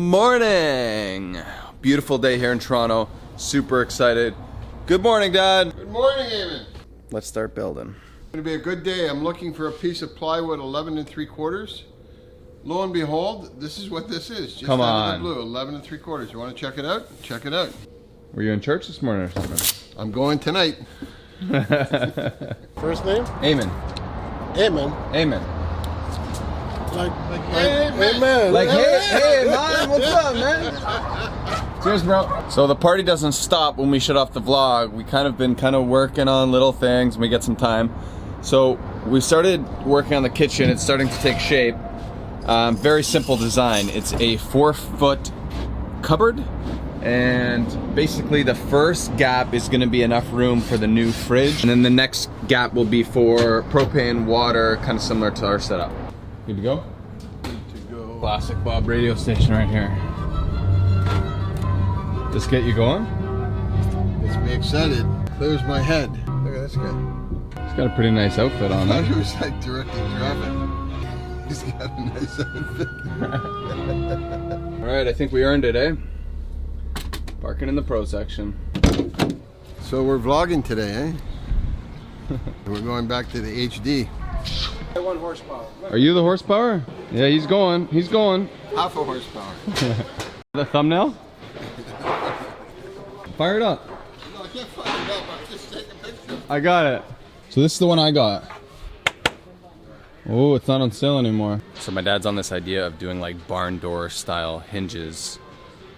morning! Beautiful day here in Toronto. Super excited. Good morning, Dad. Good morning, Eamon. Let's start building. It's going to be a good day. I'm looking for a piece of plywood 11 3/4. Lo and behold, this is what this is. Just Come out of on. the blue, 11 3/4. You want to check it out? Check it out. Were you in church this morning or something? I'm going tonight. First name? Eamon. Eamon. Eamon. Like Amen. amen. Like, hey, man, what's up, man? Cheers, bro. So the party doesn't stop when we shut off the vlog. We kind of been working on little things when we get some time. So we started working on the kitchen. It's starting to take shape. Very simple design. It's a 4-foot cupboard. And basically the first gap is gonna be enough room for the new fridge. And then the next gap will be for propane, water, kind of similar to our setup. Good to go? Good to go. Classic Bob radio station right here. This get you going? Gets me excited. Clears my head. Look at this guy. He's got a pretty nice outfit on, I thought huh? he was like directing traffic. He's got a nice outfit. Alright, I think we earned it, eh? Parking in the pro section. So we're vlogging today, eh? We're going back to the HD. 1 horsepower. Are you the horsepower? Yeah, he's going. He's going. Half a horsepower. The thumbnail? Fire it up. No, I can't fire it up. I'm just taking pictures. I got it. So this is the one I got. Oh, it's not on sale anymore. So my dad's on this idea of doing like barn door style hinges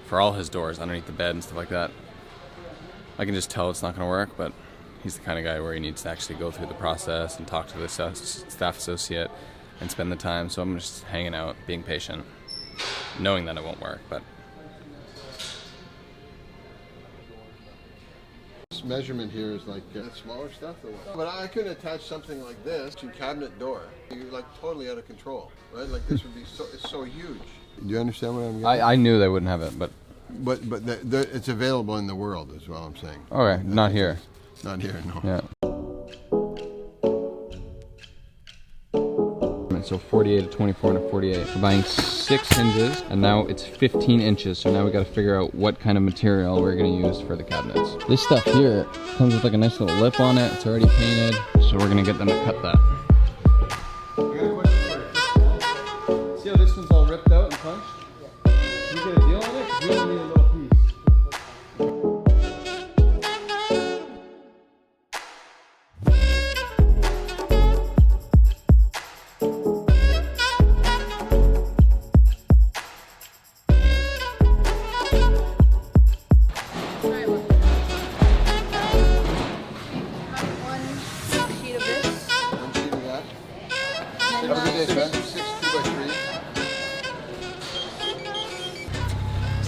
for all his doors underneath the bed and stuff like that. I can just tell it's not gonna work, but he's the kind of guy where he needs to actually go through the process and talk to the staff associate and spend the time. So I'm just hanging out, being patient, knowing that it won't work, but. This measurement here is like smaller stuff. But I couldn't attach something like this to cabinet door. You're like totally out of control, right? Like this would be so, it's so huge. Do you understand what I'm getting? I knew they wouldn't have it, but. But it's available in the world is what I'm saying. Okay, not here. Not here, no. Yeah. So 48 to 24 and a 48. We're buying 6 hinges, and now it's 15 inches. So now we got to figure out what kind of material we're gonna use for the cabinets. This stuff here comes with like a nice little lip on it. It's already painted, so we're gonna get them to cut that. I got a question for you. See how this one's all ripped out and punched? Yeah. Can you get a deal on it? 'Cause we only need a little piece.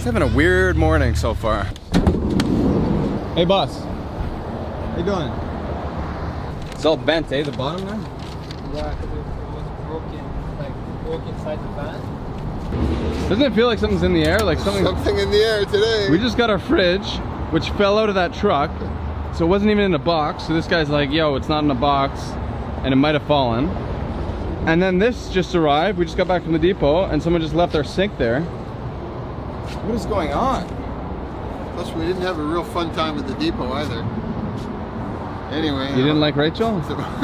Having a weird morning so far. Hey boss, how you doing? It's all bent, eh? The bottom there? Yeah, because it was broken, like broke inside the van. Doesn't it feel like something's in the air? Like something in the air today. We just got our fridge, which fell out of that truck, so it wasn't even in a box. So this guy's like, yo, it's not in a box, and it might have fallen. And then this just arrived. We just got back from the depot, and someone just left our sink there. What is going on? Plus, we didn't have a real fun time at the depot either. Anyway. You didn't like Rachel?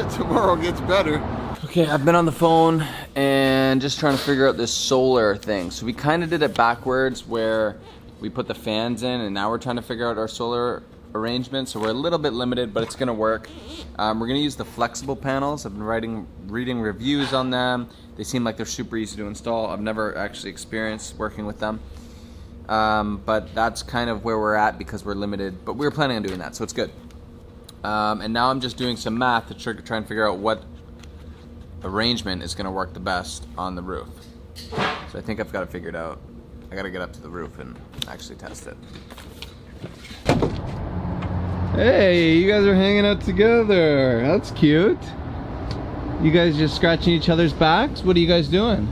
Tomorrow gets better. Okay, I've been on the phone and just trying to figure out this solar thing. So we kind of did it backwards where we put the fans in, and now we're trying to figure out our solar arrangement. So we're a little bit limited, but it's gonna work. We're gonna use the flexible panels. I've been reading reviews on them. They seem like they're super easy to install. I've never actually experienced working with them. But that's kind of where we're at because we're limited, but we were planning on doing that, so it's good. And now I'm just doing some math to try and figure out what arrangement is gonna work the best on the roof. So I think I've got it figured out. I gotta get up to the roof and actually test it. Hey, you guys are hanging out together. That's cute. You guys just scratching each other's backs? What are you guys doing?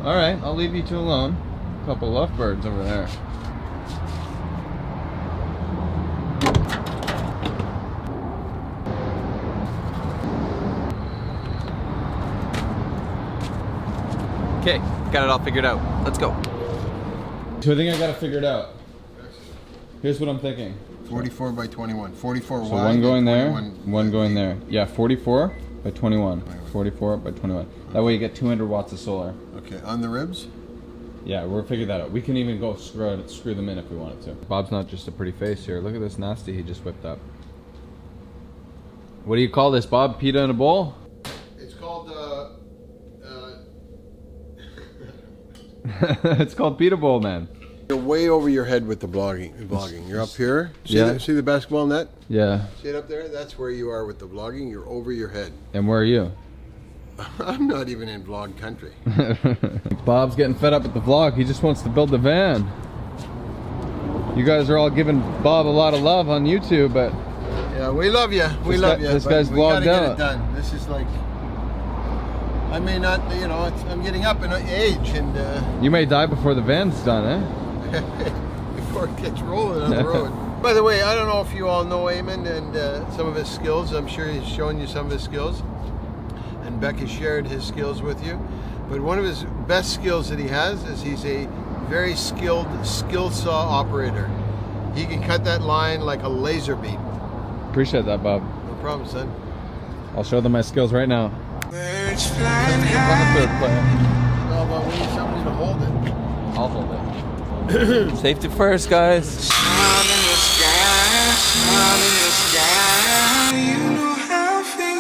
All right, I'll leave you two alone. A couple lovebirds over there. Okay, got it all figured out. Let's go. So I think I got it figured out. Here's what I'm thinking. 44 by 21. 44 So wide. one going there, 21 one going there. Yeah, 44 by 21. 44 by 21. That way you get 200 watts of solar. Okay, on the ribs? Yeah, we'll figure that out. We can even go screw them in if we wanted to. Bob's not just a pretty face here. Look at this nasty he just whipped up. What do you call this, Bob? Pita in a bowl? It's called, It's called pita bowl, man. You're way over your head with the vlogging. You're up here. See the basketball net? Yeah. See it up there? That's where you are with the vlogging. You're over your head. And where are you? I'm not even in vlog country. Bob's getting fed up with the vlog. He just wants to build the van. You guys are all giving Bob a lot of love on YouTube, but yeah, we love you. We love you. This guy's vlogged get out. it done. This is like, I may not, you know, I'm getting up in age, and you may die before the van's done, eh? before it gets rolling on the road. By the way, I don't know if you all know Eamon and some of his skills. I'm sure he's shown you some of his skills. And Bec has shared his skills with you. But one of his best skills that he has is he's a very skilled skill saw operator. He can cut that line like a laser beam. Appreciate that, Bob. No problem, son. I'll show them my skills right now. Birds flying On the high. third player. No, but we need somebody to hold it. I'll hold it. Safety first, guys. Sun in the sky, sun in the sky. You know how I feel.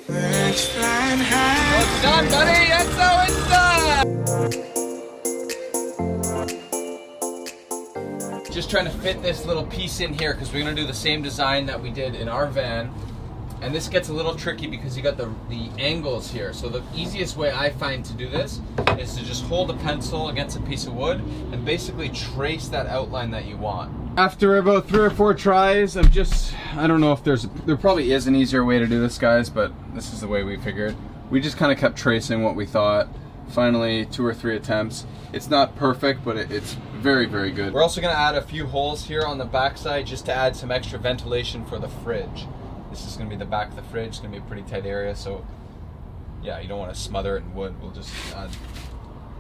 Birds flying high. It's done, buddy. That's how it's done. Just trying to fit this little piece in here because we're gonna do the same design that we did in our van. And this gets a little tricky because you got the angles here. So the easiest way I find to do this is to just hold a pencil against a piece of wood and basically trace that outline that you want. After about 3 or 4 tries, I don't know if there probably is an easier way to do this, guys, but this is the way we figured. We just kind of kept tracing what we thought. Finally, 2 or 3 attempts. It's not perfect, but it's very, very good. We're also gonna add a few holes here on the backside just to add some extra ventilation for the fridge. This is going to be the back of the fridge. It's going to be a pretty tight area, so yeah, you don't want to smother it in wood. We'll just add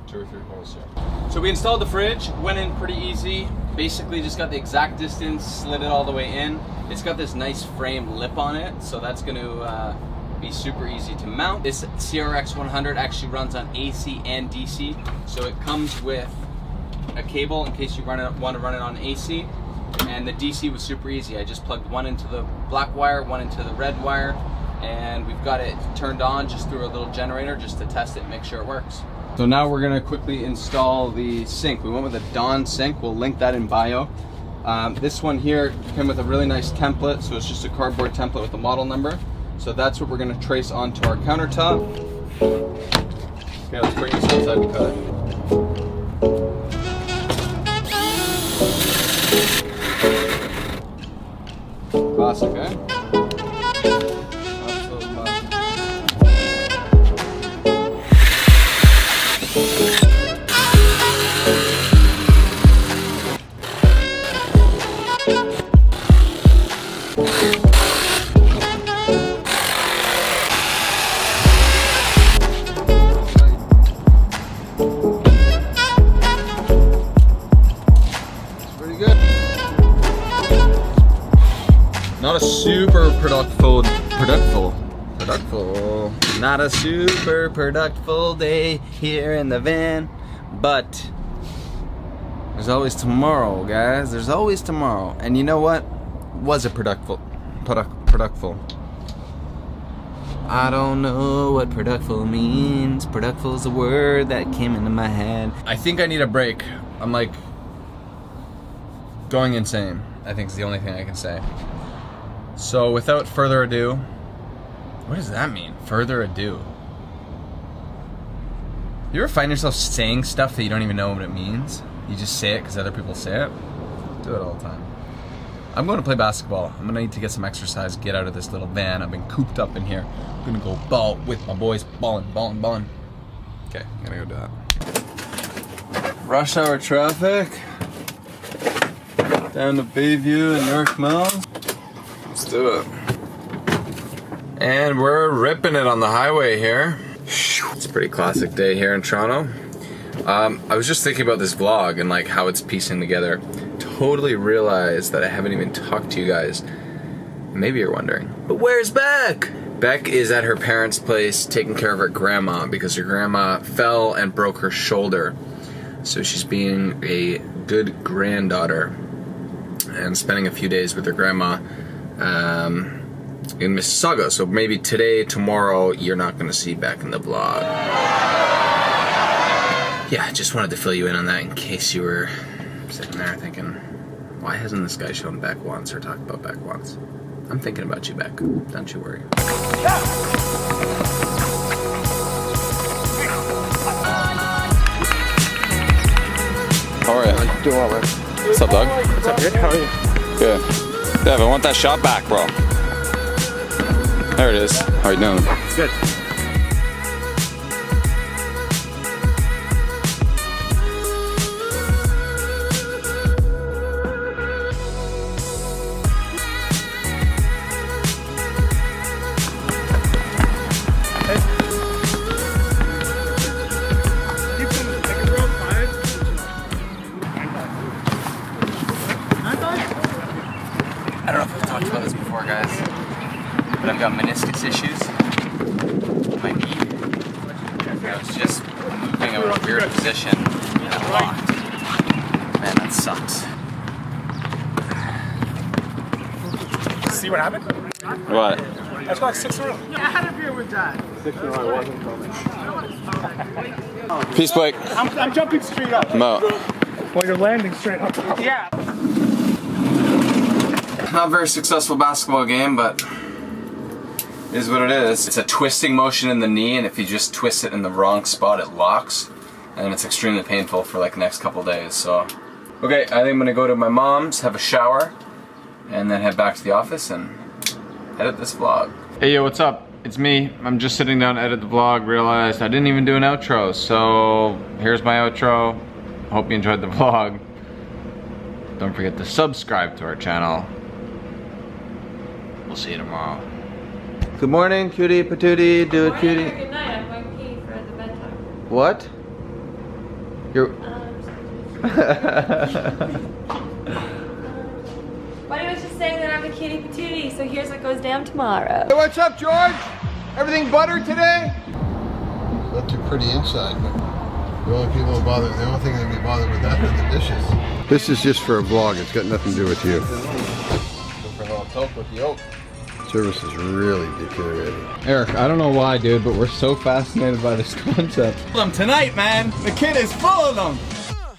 2 or 3 holes here. So we installed the fridge, went in pretty easy. Basically just got the exact distance, slid it all the way in. It's got this nice frame lip on it, so that's going to be super easy to mount. This CRX 100 actually runs on AC and DC, so it comes with a cable in case you want to run it on AC. And the DC was super easy. I just plugged one into the black wire, one into the red wire, and we've got it turned on just through a little generator just to test it and make sure it works. So now we're gonna quickly install the sink. We went with a Dawn sink. We'll link that in bio. This one here came with a really nice template, so it's just a cardboard template with a model number. So that's what we're gonna trace onto our countertop. Okay, let's bring this outside and cut it. Classic, eh? Absolute classic. Pretty good. Not a super productful, not a super productful day here in the van, but there's always tomorrow, guys. There's always tomorrow. And you know what? Was it productful? I don't know what productful means. Productful is a word that came into my head. I think I need a break. I'm like going insane, I think is the only thing I can say. So without further ado, what does that mean? Further ado. You ever find yourself saying stuff that you don't even know what it means? You just say it because other people say it? Do it all the time. I'm going to play basketball. I'm going to need to get some exercise, get out of this little van. I've been cooped up in here. I'm going to go ball with my boys. Balling. Okay, I'm going to go do that. Rush hour traffic. Down to Bayview and York Mills. Let's do it. And we're ripping it on the highway here. It's a pretty classic day here in Toronto. I was just thinking about this vlog and like how it's piecing together. Totally realized that I haven't even talked to you guys. Maybe you're wondering, but where's Bec? Bec is at her parents' place taking care of her grandma because her grandma fell and broke her shoulder. So she's being a good granddaughter and spending a few days with her grandma in Mississauga. So maybe today, tomorrow, you're not gonna see Bec in the vlog. Yeah, I just wanted to fill you in on that in case you were sitting there thinking, why hasn't this guy shown Bec once or talked about Bec once? I'm thinking about you, Bec. Don't you worry. How are you? Doing well, man. What's up, Doug? What's up, good? How are you? Good. Dev, I want that shot back, bro. There it is. How you doing? Good. I don't know if I've talked about this before, guys, but I've got meniscus issues. My knee. I was just moving out of a weird position and it locked. Man, that sucks. See what happened? What? That's like 6 in a row. I had a beer with Dad. 6 in a row, I wasn't coming. Peace, Blake. I'm jumping straight up. Mo. Well, you're landing straight up. Yeah. Not a very successful basketball game, but it is what it is. It's a twisting motion in the knee, and if you just twist it in the wrong spot, it locks, and it's extremely painful for like the next couple days. So, okay, I think I'm gonna go to my mom's, have a shower, and then head back to the office and edit this vlog. Hey, yo, what's up? It's me. I'm just sitting down to edit the vlog. Realized I didn't even do an outro, so here's my outro. Hope you enjoyed the vlog. Don't forget to subscribe to our channel. We'll see you tomorrow. Good morning, cutie patootie. Do it, cutie. Good night. I'm going pee for the bedtime. What? You're. But I was just saying that I'm a kitty patootie, so here's what goes down tomorrow. Hey, what's up, George? Everything buttered today? Not too pretty inside, but the only thing they'd be bothered with that are the dishes. This is just for a vlog. It's got nothing to do with you. Go for a little toke with the oak. Service is really deteriorating. Eric, I don't know why, dude, but we're so fascinated by this concept. Tonight, man, the kid is full of them.